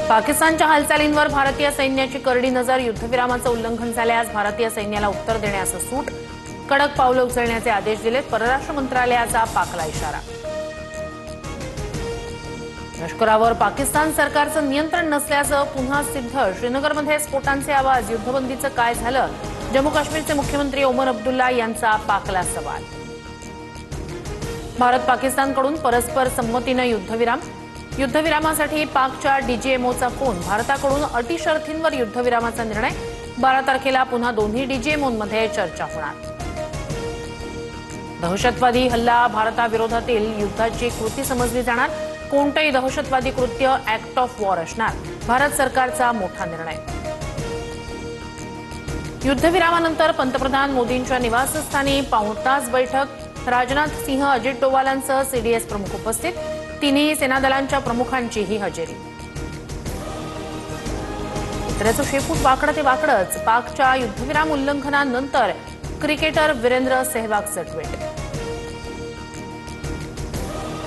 पाकिस्तानच्या हालचालींवर भारतीय सैन्याची करडी नजर. युद्धविरामाचं उल्लंघन झाल्यास भारतीय सैन्याला उत्तर देण्यास सूट. कडक पावलं उचलण्याचे आदेश दिलेत. परराष्ट्र मंत्रालयाचा पाकला इशारा. लष्करावर पाकिस्तान सरकारचं नियंत्रण नसल्याचं पुन्हा सिद्ध. श्रीनगरमध्ये स्फोटांचे आवाज. युद्धबंदीचं काय झालं? जम्मू काश्मीरचे मुख्यमंत्री ओमर अब्दुल्ला यांचा पाकला सवाल. भारत पाकिस्तानकडून परस्पर संमतीनं युद्धविराम. युद्धविरामासाठी पाकच्या डीजीएमओचा फोन. भारताकडून अटी शर्थींवर युद्धविरामाचा निर्णय. 12 तारखेला पुन्हा दोन्ही डीजीएमओंमध्ये चर्चा होणार. दहशतवादी हल्ला भारताविरोधातील युद्धाची कृती समजली जाणार. कोणतेही दहशतवादी कृत्य ऍक्ट ऑफ वॉर असणार. भारत सरकारचा मोठा निर्णय. युद्धविरामानंतर पंतप्रधान मोदींच्या निवासस्थानी पाऊण तास बैठक. राजनाथ सिंह, अजित डोवालांसह सीडीएस प्रमुख उपस्थित. तिन्ही सेनादलांच्या प्रमुखांचीही हजेरी. कुत्र्याचं शेपूट वाकडं ते वाकडंच. पाकच्या युद्धविराम उल्लंघनानंतर क्रिकेटर वीरेंद्र सेहवागचं ट्विट.